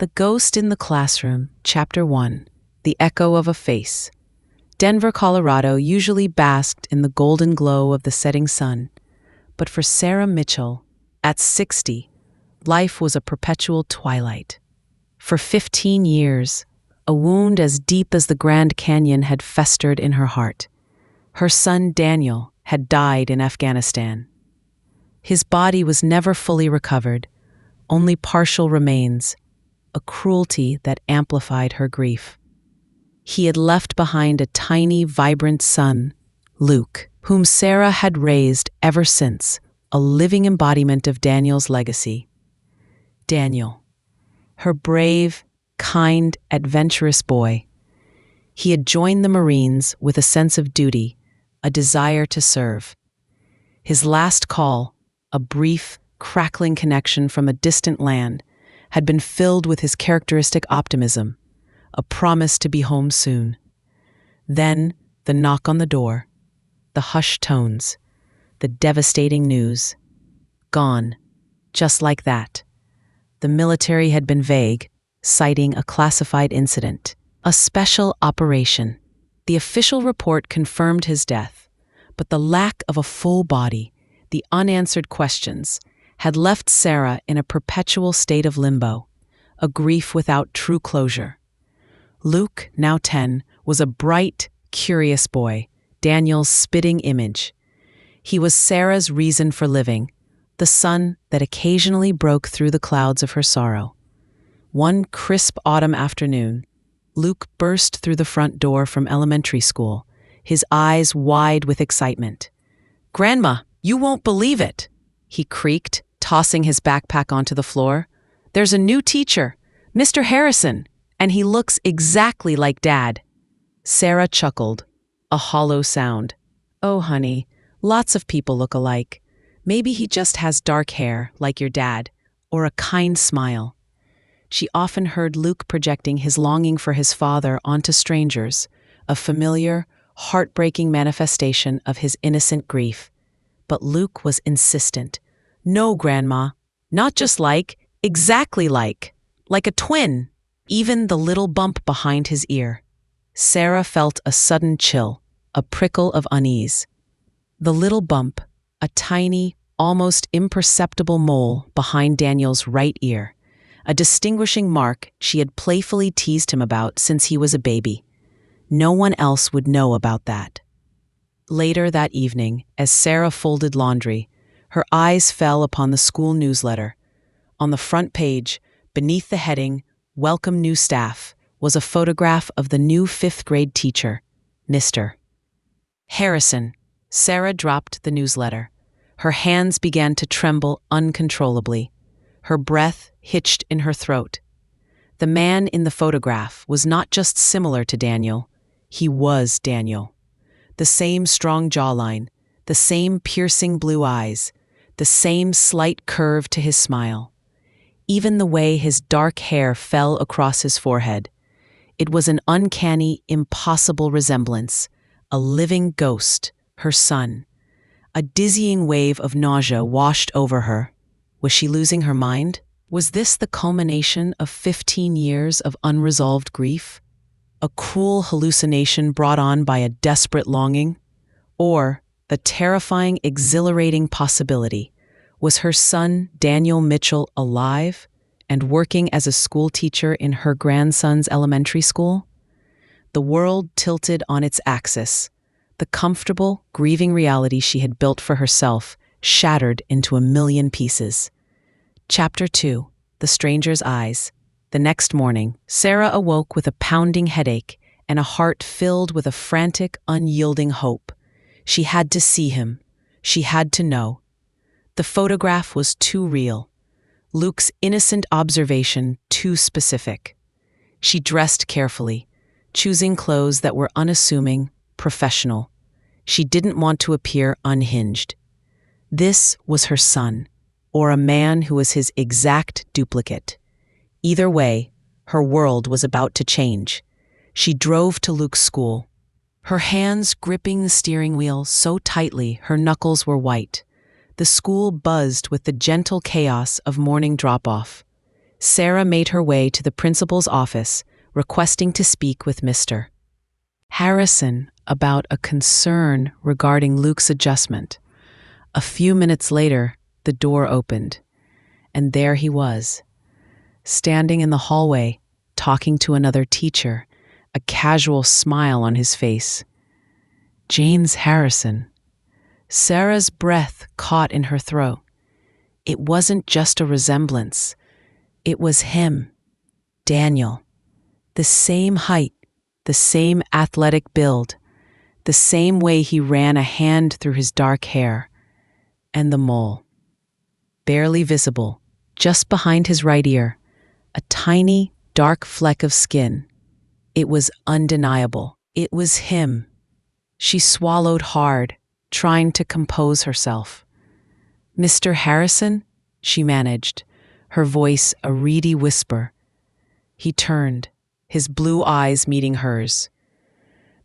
The Ghost in the Classroom, Chapter 1, The Echo of a Face. Denver, Colorado usually basked in the golden glow of the setting sun, but for Sarah Mitchell, at 60, life was a perpetual twilight. For 15 years, a wound as deep as the Grand Canyon had festered in her heart. Her son Daniel had died in Afghanistan. His body was never fully recovered, only partial remains, a cruelty that amplified her grief. He had left behind a tiny, vibrant son, Luke, whom Sarah had raised ever since, a living embodiment of Daniel's legacy. Daniel, her brave, kind, adventurous boy. He had joined the Marines with a sense of duty, a desire to serve. His last call, a brief, crackling connection from a distant land, had been filled with his characteristic optimism, a promise to be home soon. Then, the knock on the door, the hushed tones, the devastating news. Gone, just like that. The military had been vague, citing a classified incident, a special operation. The official report confirmed his death, but the lack of a full body, the unanswered questions, had left Sarah in a perpetual state of limbo, a grief without true closure. Luke, now 10, was a bright, curious boy, Daniel's spitting image. He was Sarah's reason for living, the sun that occasionally broke through the clouds of her sorrow. One crisp autumn afternoon, Luke burst through the front door from elementary school, his eyes wide with excitement. "Grandma, you won't believe it," he creaked, tossing his backpack onto the floor. "There's a new teacher, Mr. Harrison, and he looks exactly like Dad." Sarah chuckled, a hollow sound. "Oh, honey, lots of people look alike. Maybe he just has dark hair, like your dad, or a kind smile." She often heard Luke projecting his longing for his father onto strangers, a familiar, heartbreaking manifestation of his innocent grief. But Luke was insistent. "No, Grandma, not just like, exactly like a twin." Even the little bump behind his ear. Sarah felt a sudden chill, a prickle of unease. The little bump, a tiny, almost imperceptible mole behind Daniel's right ear, a distinguishing mark she had playfully teased him about since he was a baby. No one else would know about that. Later that evening, as Sarah folded laundry, her eyes fell upon the school newsletter. On the front page, beneath the heading, "Welcome New Staff," was a photograph of the new 5th grade teacher, Mr. Harrison. Sarah dropped the newsletter. Her hands began to tremble uncontrollably. Her breath hitched in her throat. The man in the photograph was not just similar to Daniel, he was Daniel. The same strong jawline, the same piercing blue eyes, the same slight curve to his smile. Even the way his dark hair fell across his forehead. It was an uncanny, impossible resemblance, a living ghost, her son. A dizzying wave of nausea washed over her. Was she losing her mind? Was this the culmination of 15 years of unresolved grief? A cruel hallucination brought on by a desperate longing? Or the terrifying, exhilarating possibility, was her son, Daniel Mitchell, alive and working as a school teacher in her grandson's elementary school? The world tilted on its axis. The comfortable, grieving reality she had built for herself shattered into a million pieces. Chapter 2, The Stranger's Eyes. The next morning, Sarah awoke with a pounding headache and a heart filled with a frantic, unyielding hope. She had to see him. She had to know. The photograph was too real. Luke's innocent observation too specific. She dressed carefully, choosing clothes that were unassuming, professional. She didn't want to appear unhinged. This was her son, or a man who was his exact duplicate. Either way, her world was about to change. She drove to Luke's school, her hands gripping the steering wheel so tightly her knuckles were white. The school buzzed with the gentle chaos of morning drop-off. Sarah made her way to the principal's office, requesting to speak with Mr. Harrison about a concern regarding Luke's adjustment. A few minutes later, the door opened, and there he was, standing in the hallway, talking to another teacher, a casual smile on his face. James Harrison. Sarah's breath caught in her throat. It wasn't just a resemblance. It was him, Daniel. The same height, the same athletic build, the same way he ran a hand through his dark hair, and the mole. Barely visible, just behind his right ear, a tiny, dark fleck of skin. It was undeniable. It was him. She swallowed hard, trying to compose herself. "Mr. Harrison?" she managed, her voice a reedy whisper. He turned, his blue eyes meeting hers.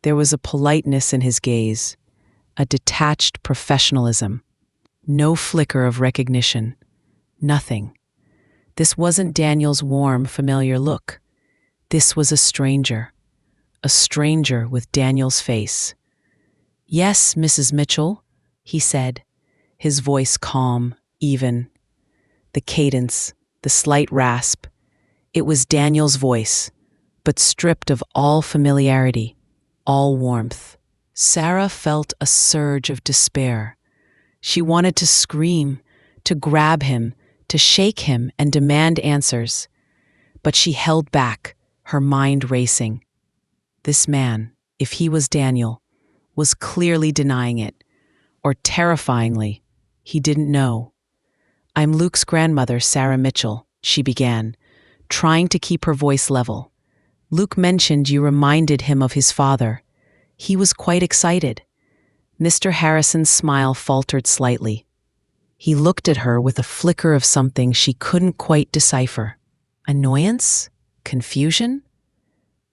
There was a politeness in his gaze, a detached professionalism. No flicker of recognition. Nothing. This wasn't Daniel's warm, familiar look. This was a stranger with Daniel's face. "Yes, Mrs. Mitchell," he said, his voice calm, even. The cadence, the slight rasp. It was Daniel's voice, but stripped of all familiarity, all warmth. Sarah felt a surge of despair. She wanted to scream, to grab him, to shake him and demand answers. But she held back, her mind racing. This man, if he was Daniel, was clearly denying it, or terrifyingly, he didn't know. "I'm Luke's grandmother, Sarah Mitchell," she began, trying to keep her voice level. "Luke mentioned you reminded him of his father. He was quite excited." Mr. Harrison's smile faltered slightly. He looked at her with a flicker of something she couldn't quite decipher. Annoyance? Confusion?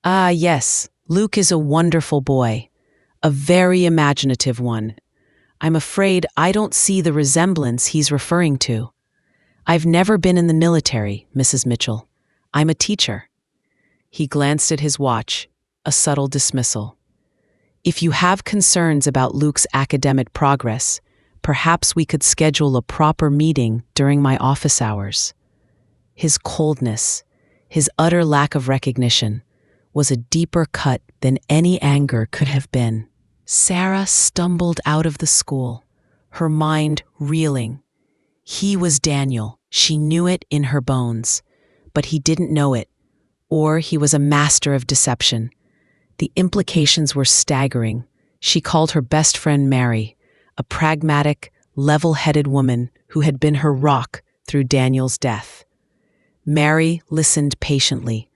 "Ah, yes, Luke is a wonderful boy. A very imaginative one. I'm afraid I don't see the resemblance he's referring to. I've never been in the military, Mrs. Mitchell. I'm a teacher." He glanced at his watch, a subtle dismissal. "If you have concerns about Luke's academic progress, perhaps we could schedule a proper meeting during my office hours." His coldness, his utter lack of recognition, was a deeper cut than any anger could have been. Sarah stumbled out of the school, her mind reeling. He was Daniel. She knew it in her bones. But he didn't know it, or he was a master of deception. The implications were staggering. She called her best friend Mary, a pragmatic, level-headed woman who had been her rock through Daniel's death. Mary listened patiently,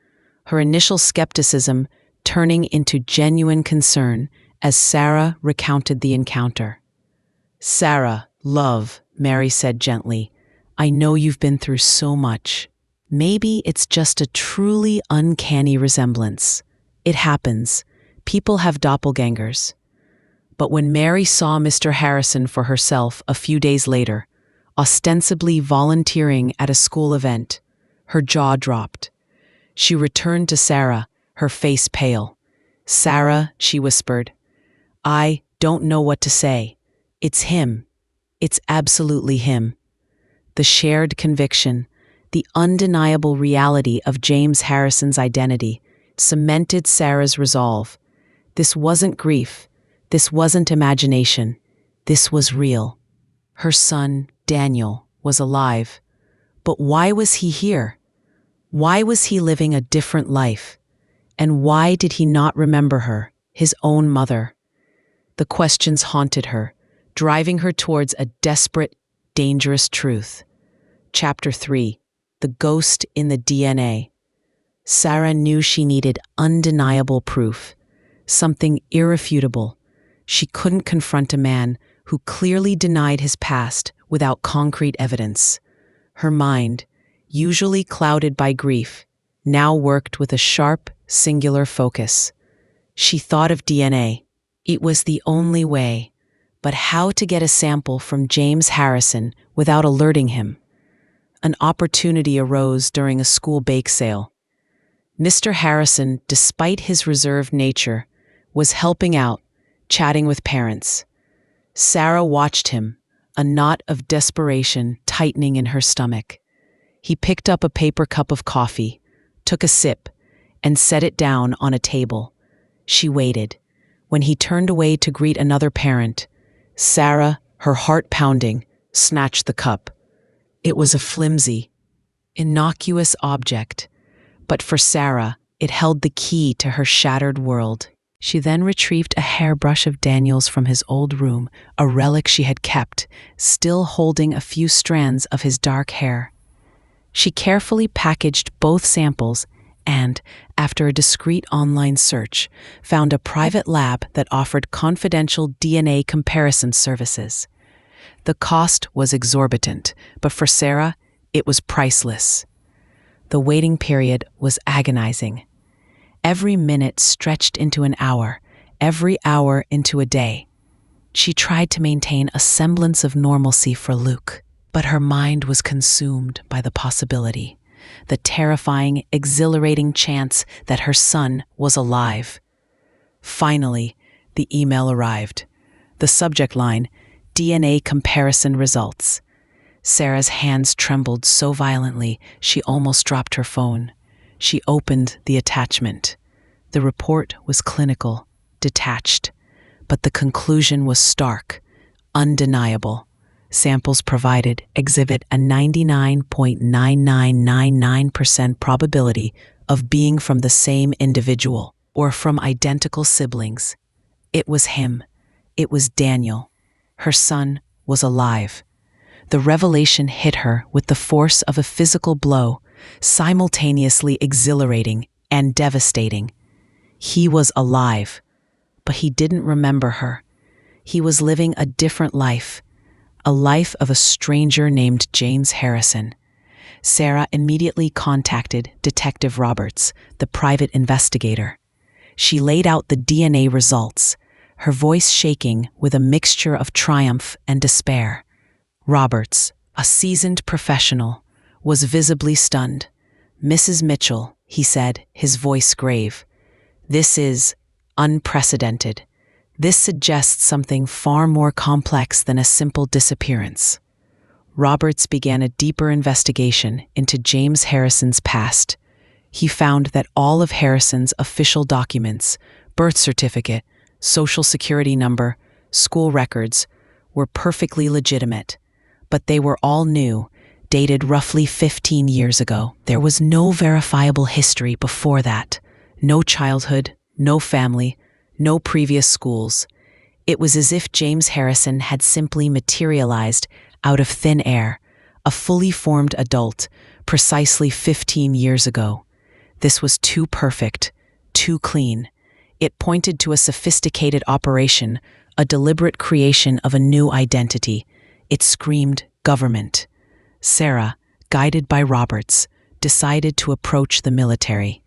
her initial skepticism turning into genuine concern as Sarah recounted the encounter. "Sarah, love," Mary said gently, "I know you've been through so much. Maybe it's just a truly uncanny resemblance. It happens. People have doppelgangers." But when Mary saw Mr. Harrison for herself a few days later, ostensibly volunteering at a school event, her jaw dropped. She returned to Sarah, her face pale. "Sarah," she whispered, "I don't know what to say. It's him. It's absolutely him." The shared conviction, the undeniable reality of James Harrison's identity, cemented Sarah's resolve. This wasn't grief. This wasn't imagination. This was real. Her son, Daniel, was alive. But why was he here? Why was he living a different life? And why did he not remember her, his own mother? The questions haunted her, driving her towards a desperate, dangerous truth. Chapter 3. The Ghost in the DNA. Sarah knew she needed undeniable proof, something irrefutable. She couldn't confront a man who clearly denied his past without concrete evidence. Her mind, usually clouded by grief, now worked with a sharp, singular focus. She thought of DNA. It was the only way. But how to get a sample from James Harrison without alerting him? an opportunity arose during a school bake sale. Mr. Harrison, despite his reserved nature, was helping out, chatting with parents. Sarah watched him, a knot of desperation tightening in her stomach. He picked up a paper cup of coffee, took a sip, and set it down on a table. She waited. When he turned away to greet another parent, Sarah, her heart pounding, snatched the cup. It was a flimsy, innocuous object, but for Sarah, it held the key to her shattered world. She then retrieved a hairbrush of Daniel's from his old room, a relic she had kept, still holding a few strands of his dark hair. She carefully packaged both samples and, after a discreet online search, found a private lab that offered confidential DNA comparison services. The cost was exorbitant, but for Sarah, it was priceless. The waiting period was agonizing. Every minute stretched into an hour, every hour into a day. She tried to maintain a semblance of normalcy for Luke, but her mind was consumed by the possibility, the terrifying, exhilarating chance that her son was alive. Finally, the email arrived. The subject line, DNA comparison results. Sarah's hands trembled so violently she almost dropped her phone. She opened the attachment. The report was clinical, detached, but the conclusion was stark, undeniable. Samples provided exhibit a 99.9999% probability of being from the same individual or from identical siblings. It was him. It was Daniel. Her son was alive. The revelation hit her with the force of a physical blow, simultaneously exhilarating and devastating. He was alive, but he didn't remember her. He was living a different life, a life of a stranger named James Harrison. Sarah immediately contacted Detective Roberts, the private investigator. She laid out the DNA results, her voice shaking with a mixture of triumph and despair. Roberts, a seasoned professional, was visibly stunned. "Mrs. Mitchell," he said, his voice grave, "this is unprecedented. This suggests something far more complex than a simple disappearance." Roberts began a deeper investigation into James Harrison's past. He found that all of Harrison's official documents, birth certificate, social security number, school records, were perfectly legitimate, but they were all new, dated roughly 15 years ago. There was no verifiable history before that. No childhood, no family, no previous schools. It was as if James Harrison had simply materialized out of thin air, a fully formed adult, precisely 15 years ago. This was too perfect, too clean. It pointed to a sophisticated operation, a deliberate creation of a new identity. It screamed government. Sarah, guided by Roberts, decided to approach the military.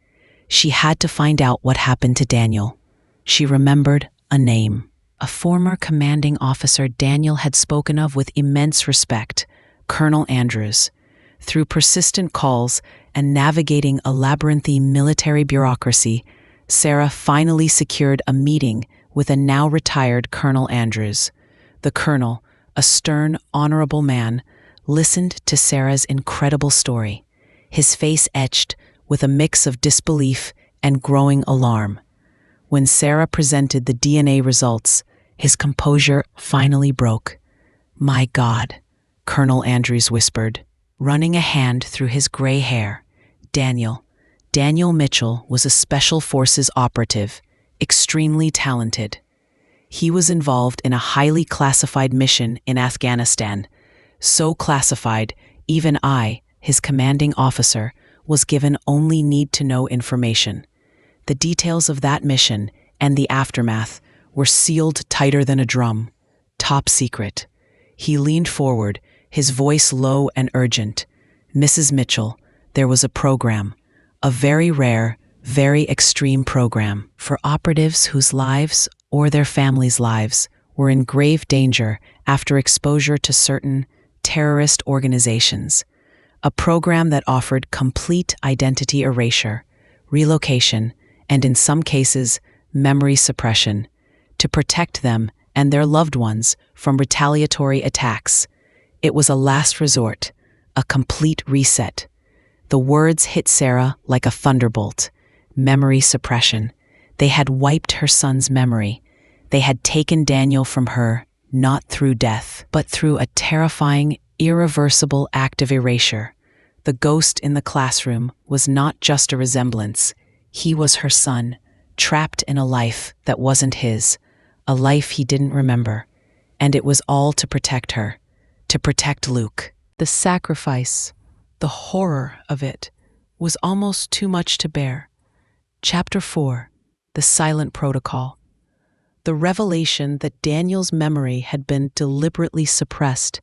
She had to find out what happened to Daniel. She remembered a name, a former commanding officer Daniel had spoken of with immense respect, Colonel Andrews. Through persistent calls and navigating a labyrinthine military bureaucracy, Sarah finally secured a meeting with a now retired Colonel Andrews. The colonel, a stern, honorable man, listened to Sarah's incredible story, his face etched with a mix of disbelief and growing alarm. When Sarah presented the DNA results, his composure finally broke. "My God," Colonel Andrews whispered, running a hand through his gray hair. Daniel Mitchell was a Special Forces operative, extremely talented. He was involved in a highly classified mission in Afghanistan. So classified, even I, his commanding officer, was given only need-to-know information. The details of that mission and the aftermath were sealed tighter than a drum. Top secret. He leaned forward, his voice low and urgent. "Mrs. Mitchell, there was a program, a very rare, very extreme program for operatives whose lives or their families' lives were in grave danger after exposure to certain terrorist organizations. a program that offered complete identity erasure, relocation, and in some cases, memory suppression, to protect them and their loved ones from retaliatory attacks. It was a last resort, a complete reset. The words hit Sarah like a thunderbolt. Memory suppression. They had wiped her son's memory. They had taken Daniel from her, not through death, but through a terrifying, irreversible act of erasure. The ghost in the classroom was not just a resemblance. He was her son, trapped in a life that wasn't his, a life he didn't remember. And it was all to protect her, to protect Luke. The sacrifice, the horror of it, was almost too much to bear. Chapter 4. The Silent Protocol. The revelation that Daniel's memory had been deliberately suppressed,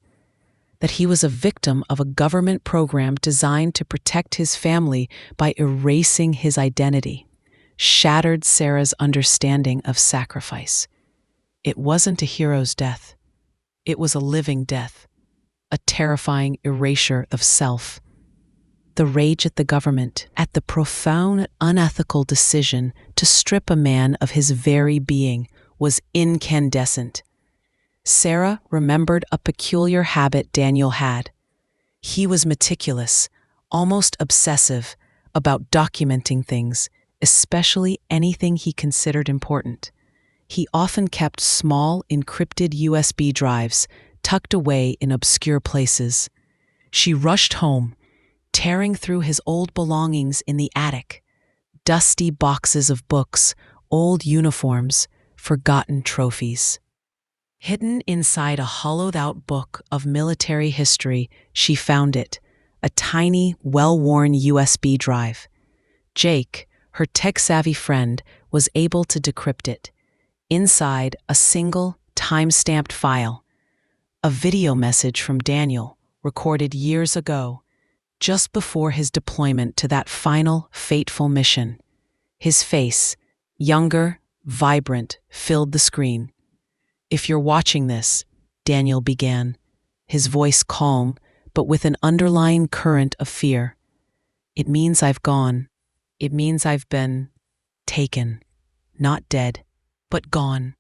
that he was a victim of a government program designed to protect his family by erasing his identity, shattered Sarah's understanding of sacrifice. It wasn't a hero's death. It was a living death, a terrifying erasure of self. The rage at the government, at the profound, unethical decision to strip a man of his very being, was incandescent. Sarah remembered a peculiar habit Daniel had. He was meticulous, almost obsessive, about documenting things, especially anything he considered important. He often kept small, encrypted USB drives tucked away in obscure places. She rushed home, tearing through his old belongings in the attic. Dusty boxes of books, old uniforms, forgotten trophies. Hidden inside a hollowed-out book of military history, she found it, a tiny, well-worn USB drive. Jake, her tech-savvy friend, was able to decrypt it. Inside, a single, time-stamped file. A video message from Daniel, recorded years ago, just before his deployment to that final, fateful mission. His face, younger, vibrant, filled the screen. "If you're watching this," Daniel began, his voice calm, but with an underlying current of fear. "It means I've gone. It means I've been taken. Not dead, but gone.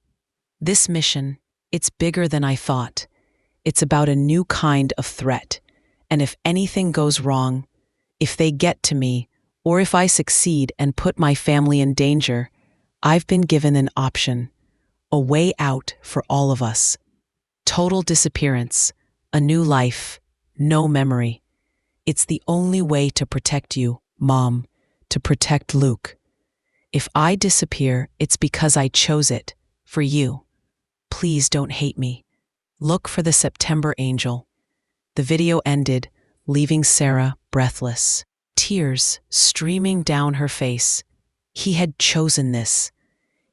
This mission, it's bigger than I thought. It's about a new kind of threat. And if anything goes wrong, if they get to me, or if I succeed and put my family in danger, I've been given an option, a way out for all of us. Total disappearance, a new life, no memory. It's the only way to protect you, Mom, to protect Luke. If I disappear, it's because I chose it, for you. Please don't hate me. Look for the September angel." The video ended, leaving Sarah breathless, tears streaming down her face. He had chosen this.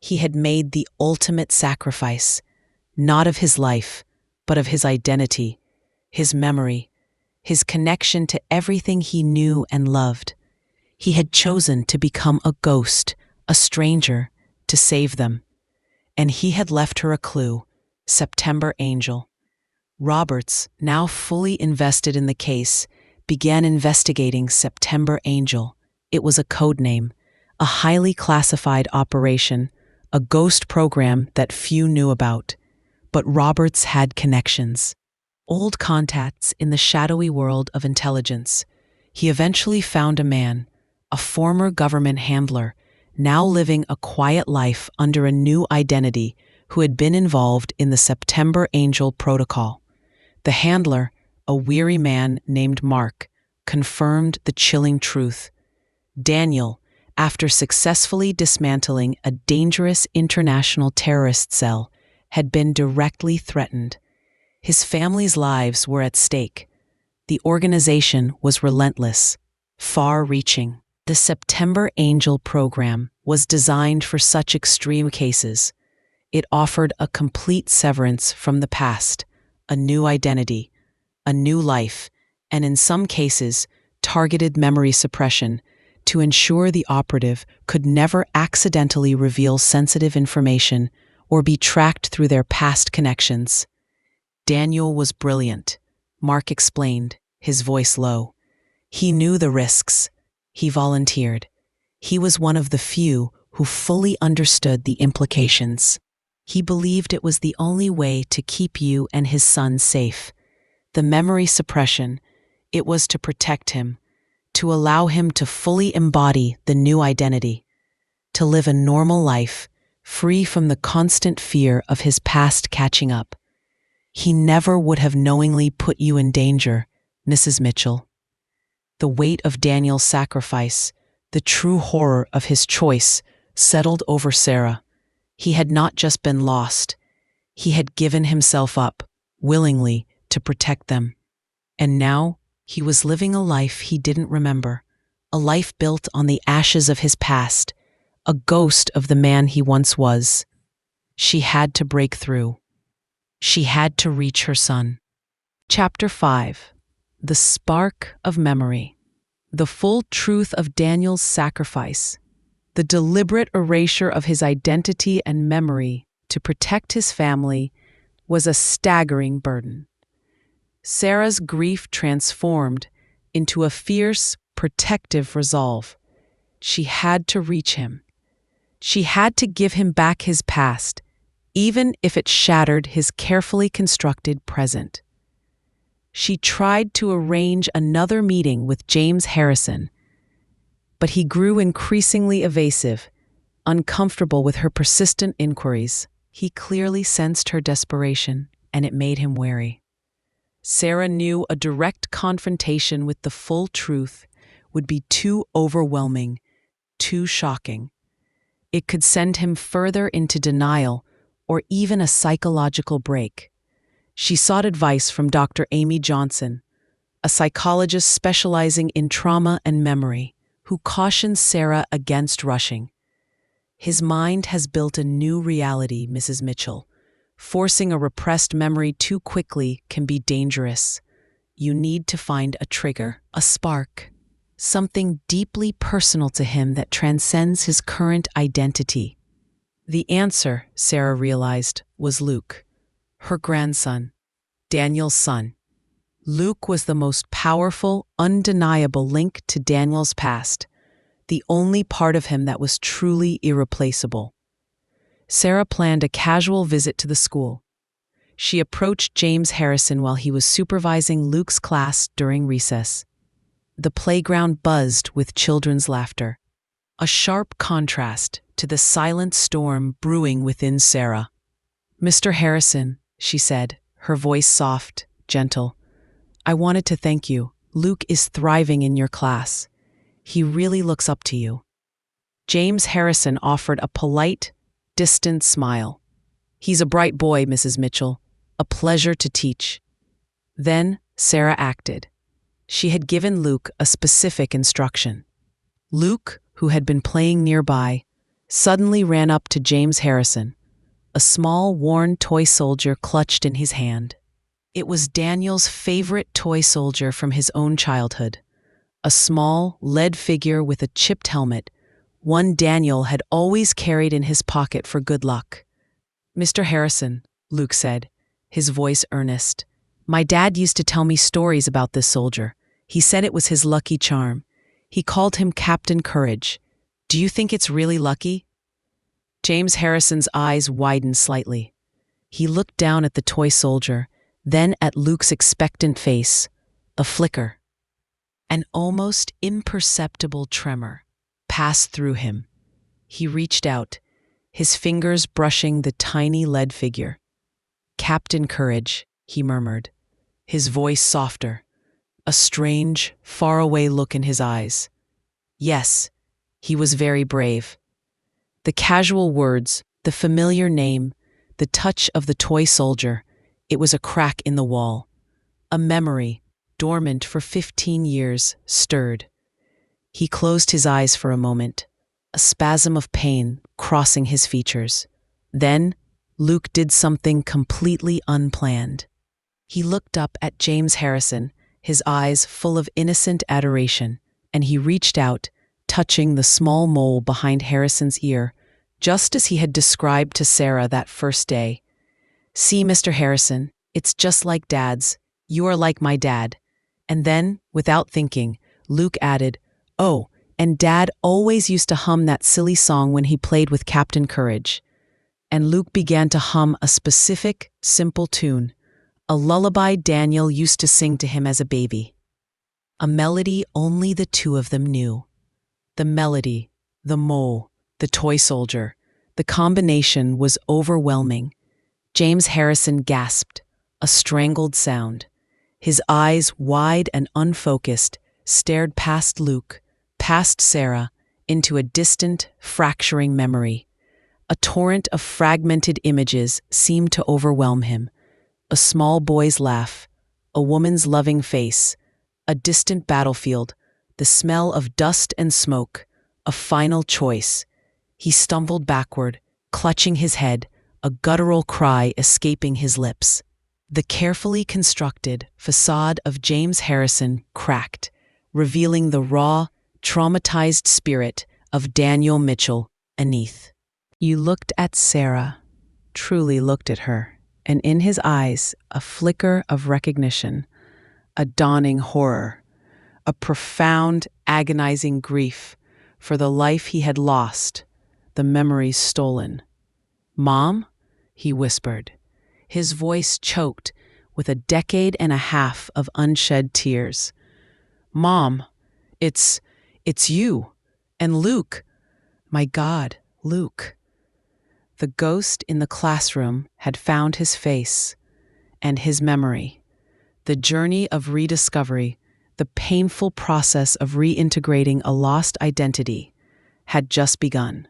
He had made the ultimate sacrifice, not of his life, but of his identity, his memory, his connection to everything he knew and loved. He had chosen to become a ghost, a stranger, to save them. And he had left her a clue, September Angel. Roberts, now fully invested in the case, began investigating September Angel. It was a code name, a highly classified operation, a ghost program that few knew about. But Roberts had connections, old contacts in the shadowy world of intelligence. He eventually found a man, a former government handler, now living a quiet life under a new identity, who had been involved in the September Angel protocol. The handler, a weary man named Mark, confirmed the chilling truth. Daniel, after successfully dismantling a dangerous international terrorist cell, had been directly threatened. His family's lives were at stake. The organization was relentless, far-reaching. The September Angel program was designed for such extreme cases. It offered a complete severance from the past, a new identity, a new life, and in some cases, targeted memory suppression to ensure the operative could never accidentally reveal sensitive information or be tracked through their past connections. Daniel was brilliant, Mark explained, his voice low. He knew the risks. He volunteered. He was one of the few who fully understood the implications. He believed it was the only way to keep you and his son safe. The memory suppression, it was to protect him, to allow him to fully embody the new identity, to live a normal life, free from the constant fear of his past catching up. He never would have knowingly put you in danger, Mrs. Mitchell. The weight of Daniel's sacrifice, the true horror of his choice, settled over Sarah. He had not just been lost. He had given himself up, willingly, to protect them. And now, he was living a life he didn't remember, a life built on the ashes of his past, a ghost of the man he once was. She had to break through. She had to reach her son. Chapter 5. The Spark of Memory. The full truth of Daniel's sacrifice, the deliberate erasure of his identity and memory to protect his family, was a staggering burden. Sarah's grief transformed into a fierce, protective resolve. She had to reach him. She had to give him back his past, even if it shattered his carefully constructed present. She tried to arrange another meeting with James Harrison, but he grew increasingly evasive, uncomfortable with her persistent inquiries. He clearly sensed her desperation, and it made him wary. Sarah knew a direct confrontation with the full truth would be too overwhelming, too shocking. It could send him further into denial or even a psychological break. She sought advice from Dr. Amy Johnson, a psychologist specializing in trauma and memory, who cautioned Sarah against rushing. His mind has built a new reality, Mrs. Mitchell. Forcing a repressed memory too quickly can be dangerous. You need to find a trigger, a spark, something deeply personal to him that transcends his current identity. The answer, Sarah realized, was Luke, her grandson, Daniel's son. Luke was the most powerful, undeniable link to Daniel's past, the only part of him that was truly irreplaceable. Sarah planned a casual visit to the school. She approached James Harrison while he was supervising Luke's class during recess. The playground buzzed with children's laughter, a sharp contrast to the silent storm brewing within Sarah. "Mr. Harrison," she said, her voice soft, gentle, "I wanted to thank you. Luke is thriving in your class. He really looks up to you." James Harrison offered a polite, distant smile. "He's a bright boy, Mrs. Mitchell. A pleasure to teach." Then Sarah acted. She had given Luke a specific instruction. Luke, who had been playing nearby, suddenly ran up to James Harrison, a small, worn toy soldier clutched in his hand. It was Daniel's favorite toy soldier from his own childhood, a small, lead figure with a chipped helmet, one Daniel had always carried in his pocket for good luck. "Mr. Harrison," Luke said, his voice earnest, "my dad used to tell me stories about this soldier. He said it was his lucky charm. He called him Captain Courage. Do you think it's really lucky?" James Harrison's eyes widened slightly. He looked down at the toy soldier, then at Luke's expectant face, a flicker. An almost imperceptible tremor passed through him. He reached out, his fingers brushing the tiny lead figure. "Captain Courage," he murmured, his voice softer, a strange, faraway look in his eyes. Yes, he was very brave. The casual words, the familiar name, the touch of the toy soldier, it was a crack in the wall. A memory, dormant for 15 years, stirred. He closed his eyes for a moment, a spasm of pain crossing his features. Then, Luke did something completely unplanned. He looked up at James Harrison, his eyes full of innocent adoration, and he reached out, touching the small mole behind Harrison's ear, just as he had described to Sarah that first day. "See, Mr. Harrison, it's just like Dad's. You are like my dad." And then, without thinking, Luke added, "Oh, and Dad always used to hum that silly song when he played with Captain Courage." And Luke began to hum a specific, simple tune, a lullaby Daniel used to sing to him as a baby. A melody only the two of them knew. The melody, the mole, the toy soldier, the combination was overwhelming. James Harrison gasped, a strangled sound. His eyes, wide and unfocused, stared past Luke, past Sarah, into a distant, fracturing memory. A torrent of fragmented images seemed to overwhelm him. A small boy's laugh, a woman's loving face, a distant battlefield, the smell of dust and smoke, a final choice. He stumbled backward, clutching his head, a guttural cry escaping his lips. The carefully constructed facade of James Harrison cracked, revealing the raw, traumatized spirit of Daniel Mitchell beneath. You looked at Sarah, truly looked at her, and in his eyes a flicker of recognition, a dawning horror, a profound, agonizing grief for the life he had lost, the memories stolen. "Mom?" he whispered, his voice choked with a decade and a half of unshed tears. "Mom, it's you, and Luke. My God, Luke." The ghost in the classroom had found his face and his memory. The journey of rediscovery, the painful process of reintegrating a lost identity, had just begun.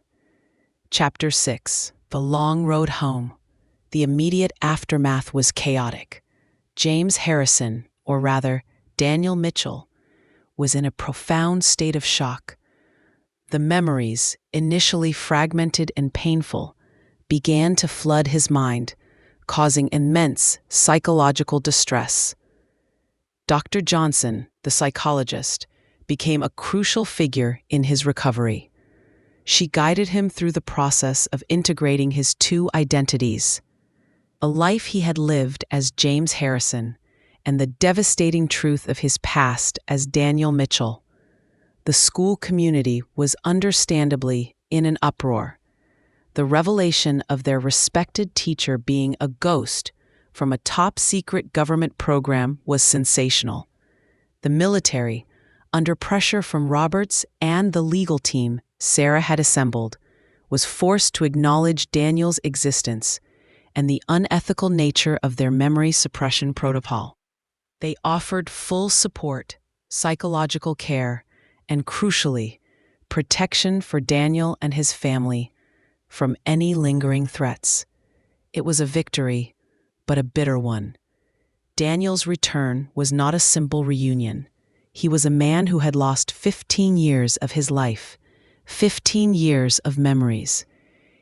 Chapter 6. The Long Road Home. The immediate aftermath was chaotic. James Harrison, or rather, Daniel Mitchell, was in a profound state of shock. The memories, initially fragmented and painful, began to flood his mind, causing immense psychological distress. Dr. Johnson, the psychologist, became a crucial figure in his recovery. She guided him through the process of integrating his two identities, a life he had lived as James Harrison, and the devastating truth of his past as Daniel Mitchell. The school community was understandably in an uproar. The revelation of their respected teacher being a ghost from a top-secret government program was sensational. The military, under pressure from Roberts and the legal team Sarah had assembled, was forced to acknowledge Daniel's existence and the unethical nature of their memory suppression protocol. They offered full support, psychological care, and crucially, protection for Daniel and his family from any lingering threats. It was a victory, but a bitter one. Daniel's return was not a simple reunion. He was a man who had lost 15 years of his life, 15 years of memories.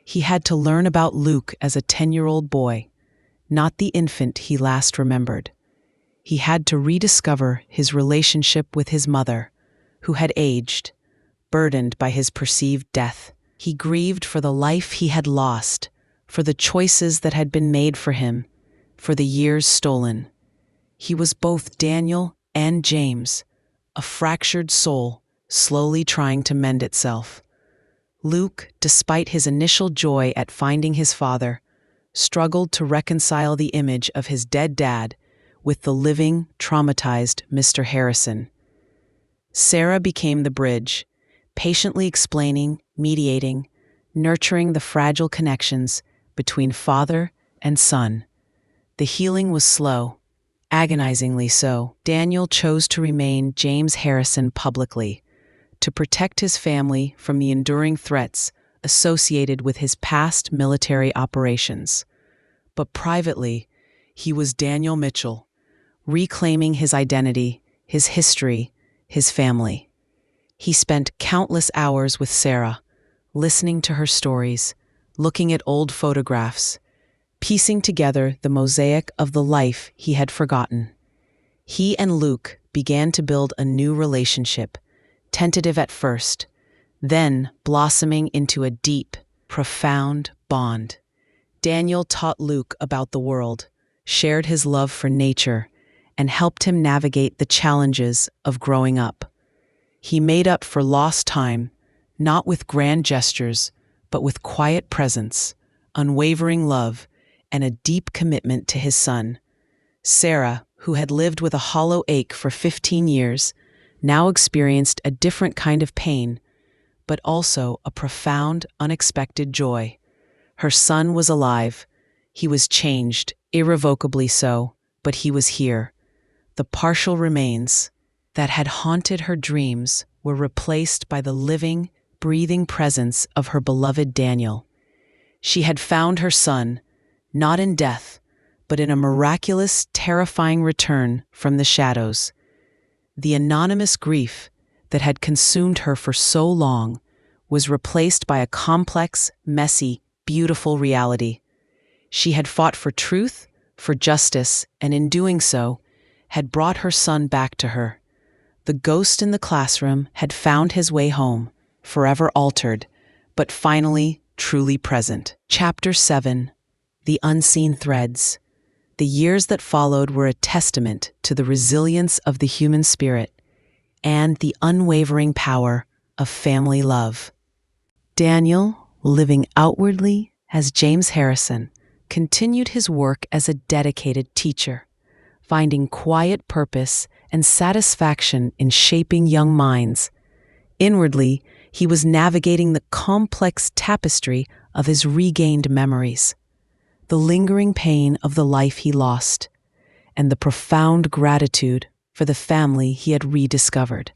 He had to learn about Luke as a 10-year-old boy, not the infant he last remembered. He had to rediscover his relationship with his mother, who had aged, burdened by his perceived death. He grieved for the life he had lost, for the choices that had been made for him, for the years stolen. He was both Daniel and James, a fractured soul slowly trying to mend itself. Luke, despite his initial joy at finding his father, struggled to reconcile the image of his dead dad with the living, traumatized Mr. Harrison. Sarah became the bridge, patiently explaining, mediating, nurturing the fragile connections between father and son. The healing was slow, agonizingly so. Daniel chose to remain James Harrison publicly, to protect his family from the enduring threats associated with his past military operations. But privately, he was Daniel Mitchell, reclaiming his identity, his history, his family. He spent countless hours with Sarah, listening to her stories, looking at old photographs, piecing together the mosaic of the life he had forgotten. He and Luke began to build a new relationship, tentative at first, then blossoming into a deep, profound bond. Daniel taught Luke about the world, shared his love for nature, and helped him navigate the challenges of growing up. He made up for lost time, not with grand gestures, but with quiet presence, unwavering love, and a deep commitment to his son. Sarah, who had lived with a hollow ache for 15 years, now experienced a different kind of pain, but also a profound, unexpected joy. Her son was alive. He was changed, irrevocably so, but he was here. The partial remains that had haunted her dreams were replaced by the living, breathing presence of her beloved Daniel. She had found her son, not in death, but in a miraculous, terrifying return from the shadows. The anonymous grief that had consumed her for so long was replaced by a complex, messy, beautiful reality. She had fought for truth, for justice, and in doing so, had brought her son back to her. The ghost in the classroom had found his way home, forever altered, but finally truly present. Chapter 7. The Unseen Threads. The years that followed were a testament to the resilience of the human spirit and the unwavering power of family love. Daniel, living outwardly as James Harrison, continued his work as a dedicated teacher, finding quiet purpose and satisfaction in shaping young minds. Inwardly, he was navigating the complex tapestry of his regained memories, the lingering pain of the life he lost, and the profound gratitude for the family he had rediscovered.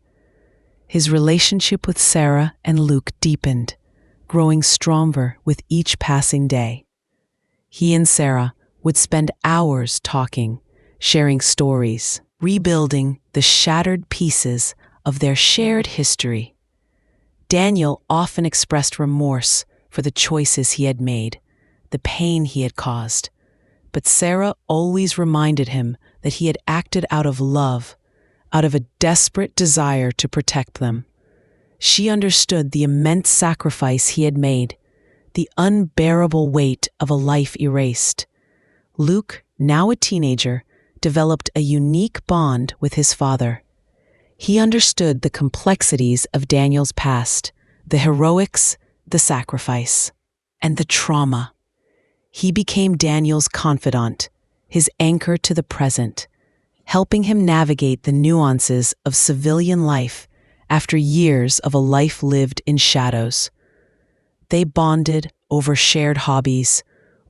His relationship with Sarah and Luke deepened, growing stronger with each passing day. He and Sarah would spend hours talking, sharing stories, rebuilding the shattered pieces of their shared history. Daniel often expressed remorse for the choices he had made, the pain he had caused, but Sarah always reminded him that he had acted out of love, out of a desperate desire to protect them. She understood the immense sacrifice he had made, the unbearable weight of a life erased. Luke, now a teenager, developed a unique bond with his father. He understood the complexities of Daniel's past, the heroics, the sacrifice, and the trauma. He became Daniel's confidant, his anchor to the present, helping him navigate the nuances of civilian life after years of a life lived in shadows. They bonded over shared hobbies,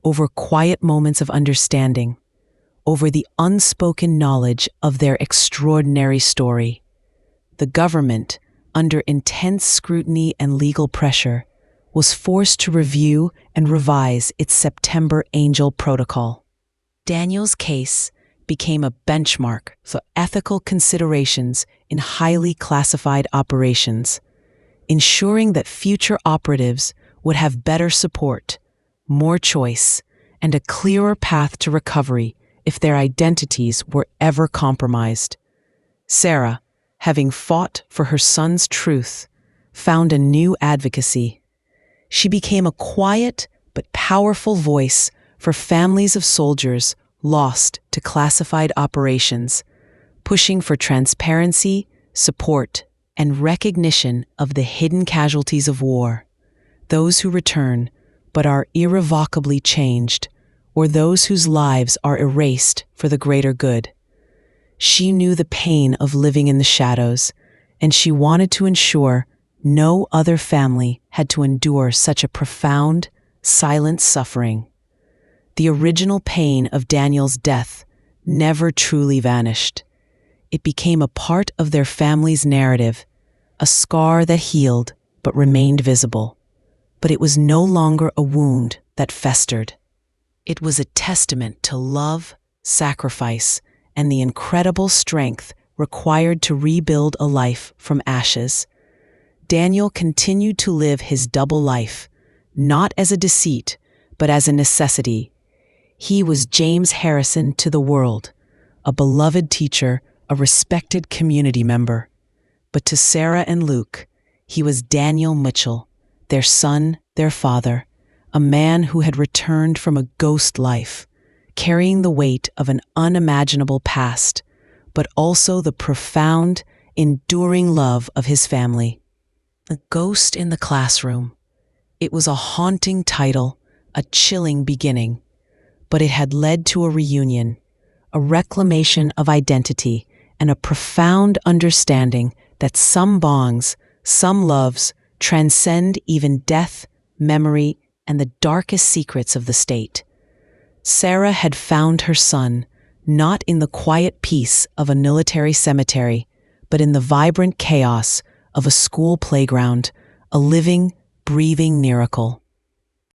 over quiet moments of understanding, over the unspoken knowledge of their extraordinary story. The government, under intense scrutiny and legal pressure, was forced to review and revise its September Angel Protocol. Daniel's case became a benchmark for ethical considerations in highly classified operations, ensuring that future operatives would have better support, more choice, and a clearer path to recovery if their identities were ever compromised. Sarah, having fought for her son's truth, found a new advocacy. She became a quiet but powerful voice for families of soldiers lost to classified operations, pushing for transparency, support, and recognition of the hidden casualties of war, those who return but are irrevocably changed, or those whose lives are erased for the greater good. She knew the pain of living in the shadows, and she wanted to ensure no other family had to endure such a profound, silent suffering. The original pain of Daniel's death never truly vanished. It became a part of their family's narrative, a scar that healed but remained visible. But it was no longer a wound that festered. It was a testament to love, sacrifice, and the incredible strength required to rebuild a life from ashes. Daniel continued to live his double life, not as a deceit, but as a necessity. He was James Harrison to the world, a beloved teacher, a respected community member. But to Sarah and Luke, he was Daniel Mitchell, their son, their father, a man who had returned from a ghost life, carrying the weight of an unimaginable past, but also the profound, enduring love of his family. The Ghost in the Classroom. It was a haunting title, a chilling beginning, but it had led to a reunion, a reclamation of identity, and a profound understanding that some bonds, some loves, transcend even death, memory, and the darkest secrets of the state. Sarah had found her son, not in the quiet peace of a military cemetery, but in the vibrant chaos of a school playground, a living, breathing miracle.